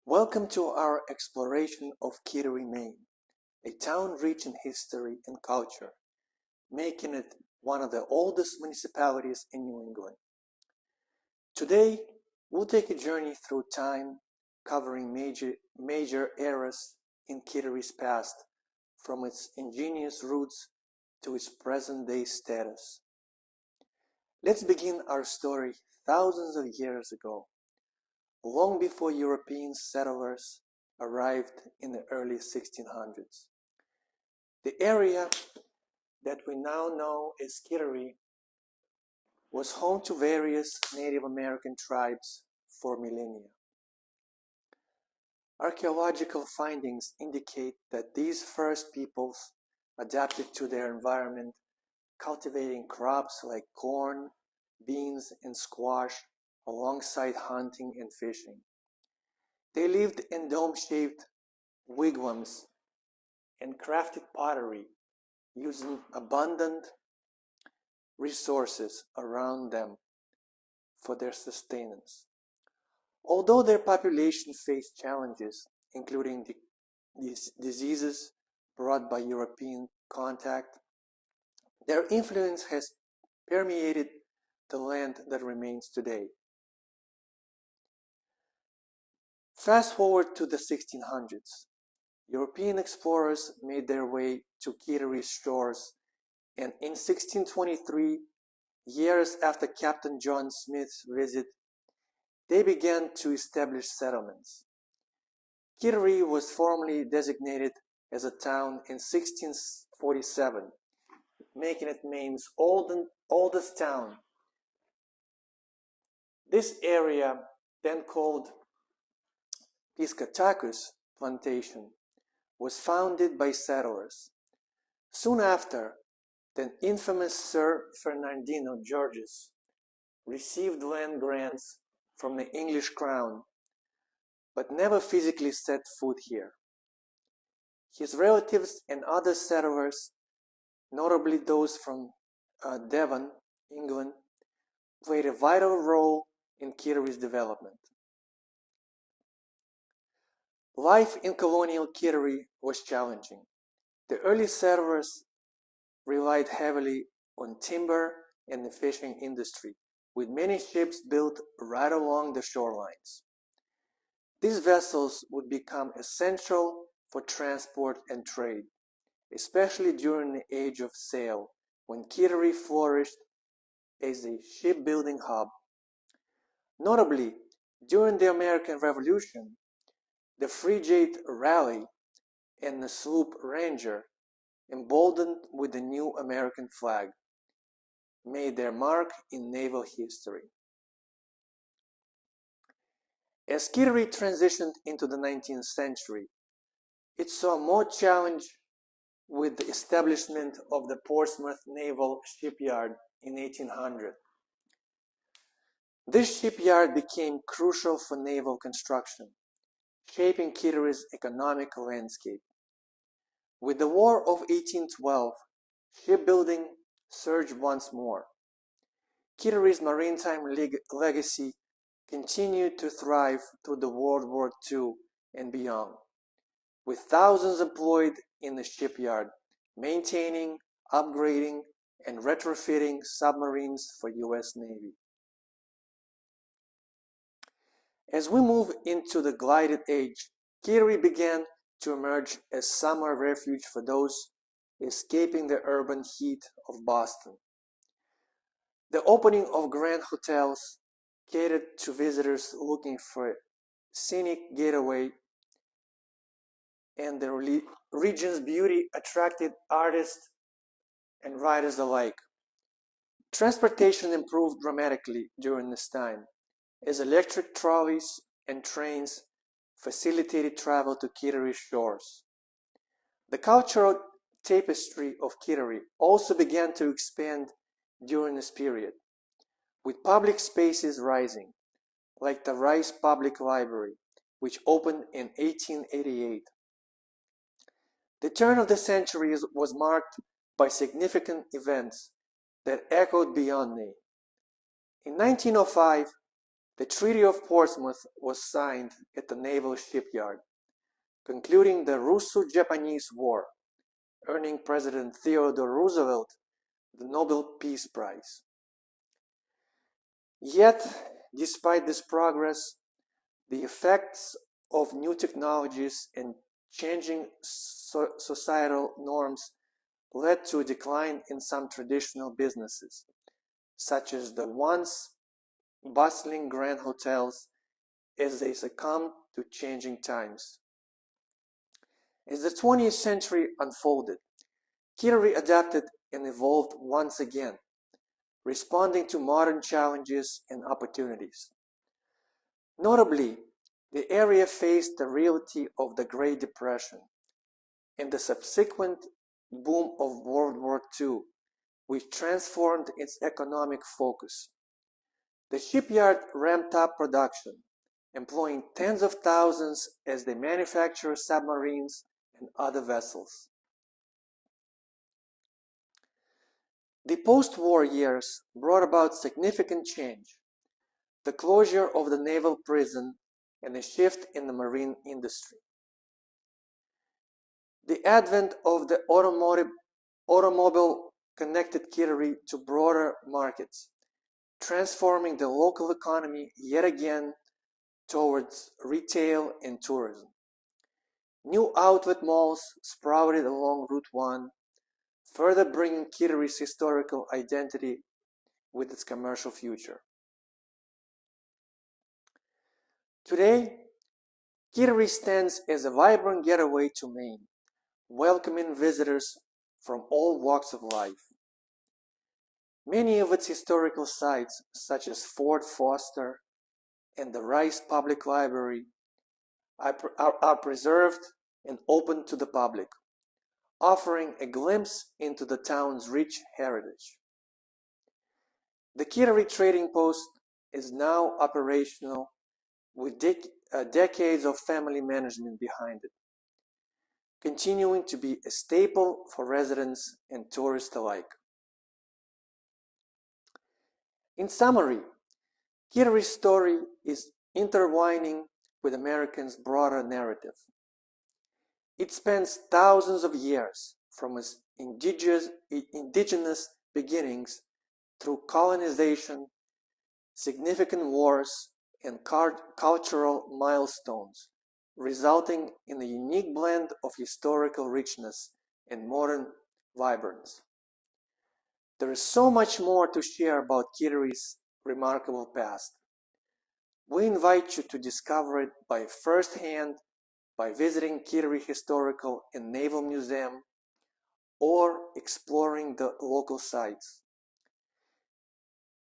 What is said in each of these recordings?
Welcome to our exploration of Kittery, Maine, a town rich in history and culture, making it one of the oldest municipalities in New England. Today, we'll take a journey through time, covering major eras in Kittery's past, from its ingenious roots to its present-day status. Let's begin our story thousands of years ago, long before European settlers arrived in the early 1600s. The area that we now know as Kittery was home to various Native American tribes for millennia. Archaeological findings indicate that these first peoples adapted to their environment, cultivating crops like corn, beans, and squash alongside hunting and fishing. They lived in dome-shaped wigwams and crafted pottery, using abundant resources around them for their sustenance. Although their population faced challenges, including these diseases brought by European contact, their influence has permeated the land that remains today. Fast forward to the 1600s. European explorers made their way to Kittery's shores, and in 1623, years after Captain John Smith's visit, they began to establish settlements. Kittery was formally designated as a town in 1647, making it Maine's oldest town. This area, then called Piscataquis Plantation, was founded by settlers. Soon after, the infamous Sir Ferdinando Gorges received land grants from the English crown, but never physically set foot here. His relatives and other settlers, notably those from Devon, England, played a vital role in Kittery's development. Life in colonial Kittery was challenging. The early settlers relied heavily on timber and the fishing industry, with many ships built right along the shorelines. These vessels would become essential for transport and trade, especially during the Age of Sail, when Kittery flourished as a shipbuilding hub. Notably, during the American Revolution, the frigate Raleigh and the sloop Ranger, emboldened with the new American flag, made their mark in naval history. As Kittery transitioned into the 19th century, it saw more challenge with the establishment of the Portsmouth Naval Shipyard in 1800. This shipyard became crucial for naval construction, shaping Kittery's economic landscape. With the War of 1812, shipbuilding surged once more. Kittery's maritime legacy continued to thrive through the World War II and beyond, with thousands employed in the shipyard, maintaining, upgrading, and retrofitting submarines for U.S. Navy. As we move into the Gilded Age, Kittery began to emerge as summer refuge for those escaping the urban heat of Boston. The opening of grand hotels catered to visitors looking for a scenic getaway, and the region's beauty attracted artists and riders alike. Transportation improved dramatically during this time, as electric trolleys and trains facilitated travel to Kittery's shores. The cultural tapestry of Kittery also began to expand during this period, with public spaces rising, like the Rice Public Library, which opened in 1888. The turn of the century was marked by significant events that echoed beyond Maine. In 1905, The Treaty of Portsmouth was signed at the Naval shipyard, concluding the Russo-Japanese War, earning President Theodore Roosevelt the Nobel Peace Prize. Yet, despite this progress, the effects of new technologies and changing societal norms led to a decline in some traditional businesses, such as the once bustling grand hotels, as they succumbed to changing times. As the 20th century unfolded, Kittery adapted and evolved once again, responding to modern challenges and opportunities. Notably, the area faced the reality of the Great Depression and the subsequent boom of World War II, which transformed its economic focus. The shipyard ramped up production, employing tens of thousands as they manufactured submarines and other vessels. The post-war years brought about significant change, the closure of the naval prison and a shift in the marine industry. The advent of the automobile connected Kittery to broader markets, transforming the local economy yet again towards retail and tourism. New outlet malls sprouted along Route 1, further bringing Kittery's historical identity with its commercial future. Today, Kittery stands as a vibrant getaway to Maine, welcoming visitors from all walks of life. Many of its historical sites, such as Fort Foster and the Rice Public Library, are preserved and open to the public, offering a glimpse into the town's rich heritage. The Kittery Trading Post is now operational with decades of family management behind it, continuing to be a staple for residents and tourists alike. In summary, Kittery's story is intertwining with Americans' broader narrative. It spans thousands of years from its indigenous beginnings through colonization, significant wars, and cultural milestones, resulting in a unique blend of historical richness and modern vibrance. There is so much more to share about Kittery's remarkable past. We invite you to discover it by firsthand by visiting Kittery Historical and Naval Museum or exploring the local sites.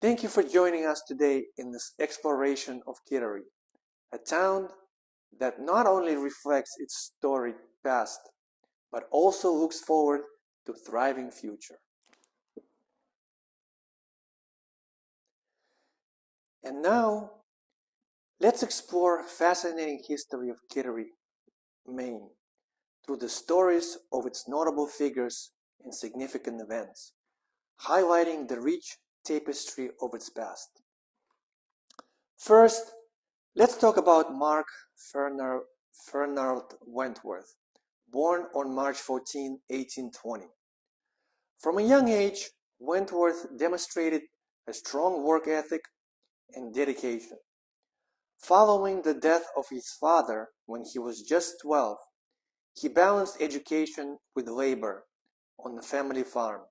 Thank you for joining us today in this exploration of Kittery, a town that not only reflects its storied past, but also looks forward to a thriving future. And now, let's explore a fascinating history of Kittery, Maine, through the stories of its notable figures and significant events, highlighting the rich tapestry of its past. First, let's talk about Mark Fernald Wentworth, born on March 14, 1820. From a young age, Wentworth demonstrated a strong work ethic and dedication. Following the death of his father when he was just 12, he balanced education with labor on the family farm.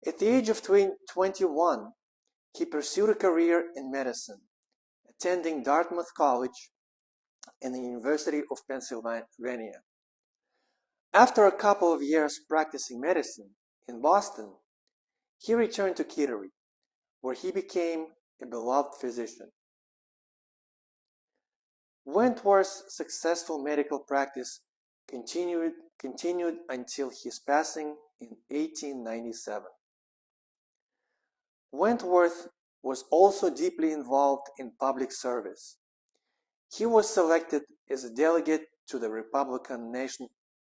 At the age of 21, he pursued a career in medicine, attending Dartmouth College and the University of Pennsylvania. After a couple of years practicing medicine in Boston, he returned to Kittery, where he became a beloved physician. Wentworth's successful medical practice continued until his passing in 1897. Wentworth was also deeply involved in public service. He was selected as a delegate to the Republican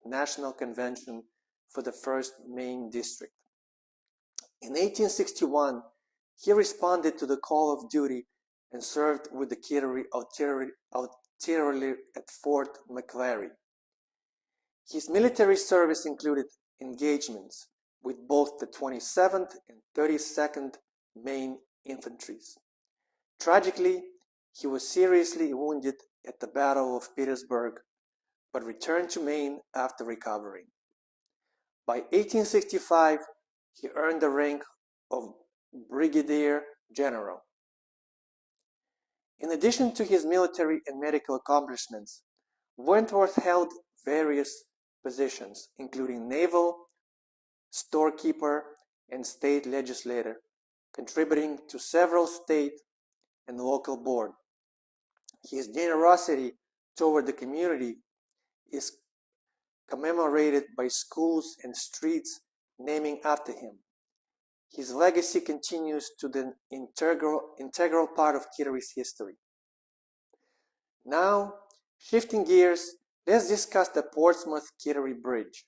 National Convention for the 1st Maine District. In 1861, he responded to the call of duty and served with the Kittery artillery at Fort McClary. His military service included engagements with both the 27th and 32nd Maine Infantries. Tragically, he was seriously wounded at the Battle of Petersburg, but returned to Maine after recovering. By 1865, he earned the rank of brigadier general. In addition to his military and medical accomplishments, Wentworth held various positions, including naval, storekeeper, and state legislator, contributing to several state and local boards. His generosity toward the community is commemorated by schools and streets naming after him. His legacy continues to the integral part of Kittery's history. Now, shifting gears, let's discuss the Portsmouth-Kittery Bridge,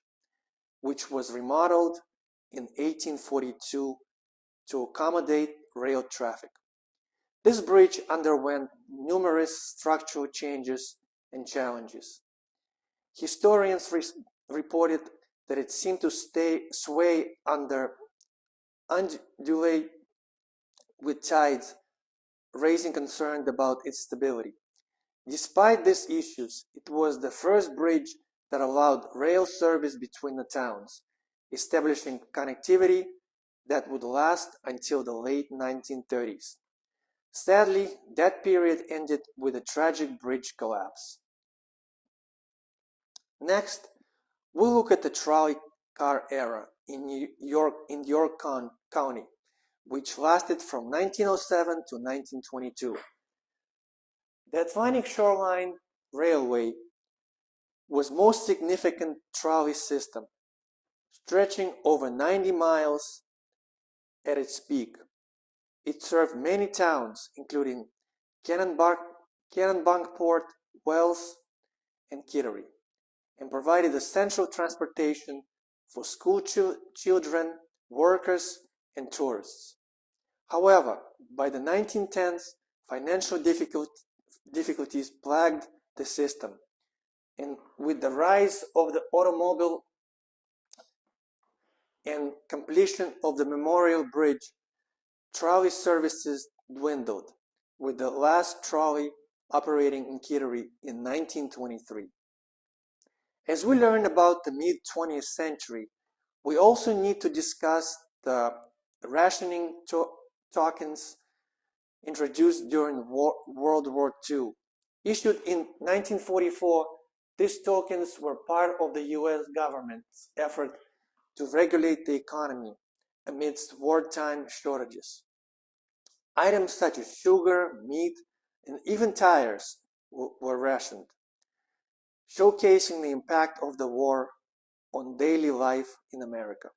which was remodeled in 1842 to accommodate rail traffic. This bridge underwent numerous structural changes and challenges. Historians reported that it seemed to sway under undulate with tides, raising concern about its stability. Despite these issues, it was the first bridge that allowed rail service between the towns, establishing connectivity that would last until the late 1930s. Sadly, that period ended with a tragic bridge collapse. Next, we'll look at the trolley car era in York County, which lasted from 1907 to 1922. The Atlantic Shoreline Railway was most significant trolley system, stretching over 90 miles at its peak. It served many towns, including Kennebunkport, Wells, and Kittery, and provided essential transportation for school children, workers, and tourists. However, by the 1910s, financial difficulties plagued the system, and with the rise of the automobile and completion of the Memorial Bridge, trolley services dwindled, with the last trolley operating in Kittery in 1923. As we learn about the mid-20th century, we also need to discuss the rationing tokens introduced during World War II. Issued in 1944, these tokens were part of the US government's effort to regulate the economy amidst wartime shortages. Items such as sugar, meat, and even tires were rationed, showcasing the impact of the war on daily life in America.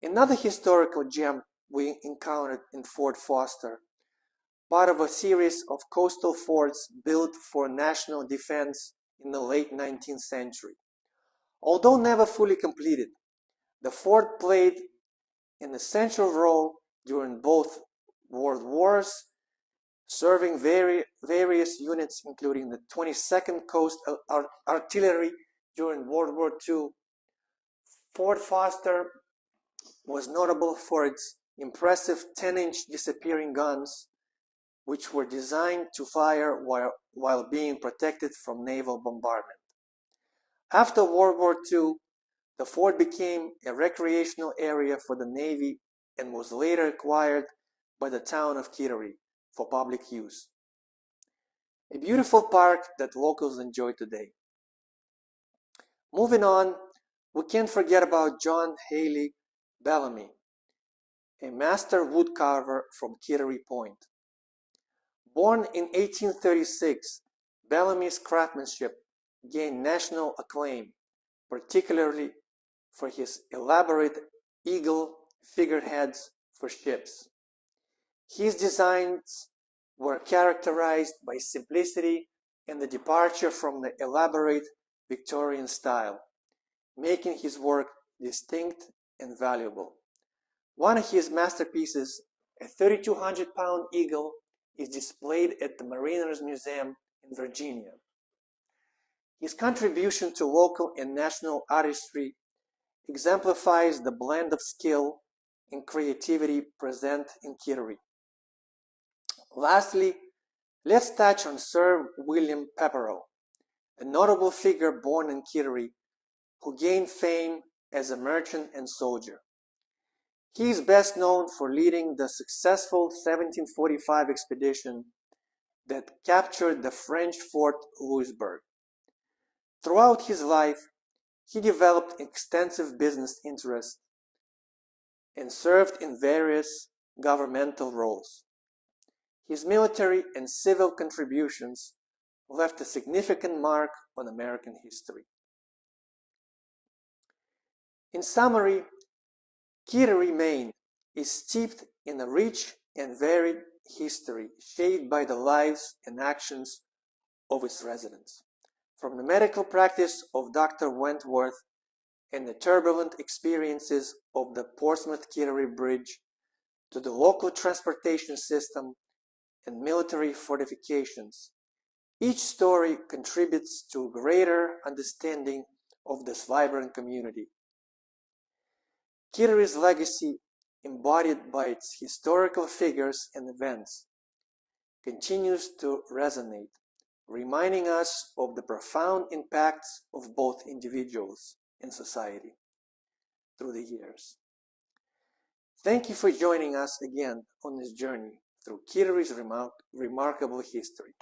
Another historical gem we encountered in Fort Foster, part of a series of coastal forts built for national defense in the late 19th century. Although never fully completed, the fort played an essential role during both world wars, serving various units including the 22nd Coast Artillery during World War II. Fort Foster was notable for its impressive 10-inch disappearing guns, which were designed to fire while being protected from naval bombardment. After World War II, the fort became a recreational area for the Navy and was later acquired by the town of Kittery for public use. A beautiful park that locals enjoy today. Moving on, we can't forget about John Haley Bellamy, a master woodcarver from Kittery Point. Born in 1836, Bellamy's craftsmanship gained national acclaim, particularly for his elaborate eagle figureheads for ships. His designs were characterized by simplicity and the departure from the elaborate Victorian style, making his work distinct and valuable. One of his masterpieces, A 3,200-pound eagle is displayed at the Mariners Museum in Virginia. His contribution to local and national artistry exemplifies the blend of skill and creativity present in Kittery. Lastly, let's touch on Sir William Pepperell, a notable figure born in Kittery who gained fame as a merchant and soldier. He is best known for leading the successful 1745 expedition that captured the French Fort Louisbourg. Throughout his life, he developed extensive business interests and served in various governmental roles. His military and civil contributions left a significant mark on American history. In summary, Kittery, Maine is steeped in a rich and varied history shaped by the lives and actions of its residents. From the medical practice of Dr. Wentworth and the turbulent experiences of the Portsmouth-Kittery Bridge to the local transportation system and military fortifications, each story contributes to a greater understanding of this vibrant community. Kittery's legacy, embodied by its historical figures and events, continues to resonate, reminding us of the profound impacts of both individuals and society through the years. Thank you for joining us again on this journey through Kittery's remarkable history.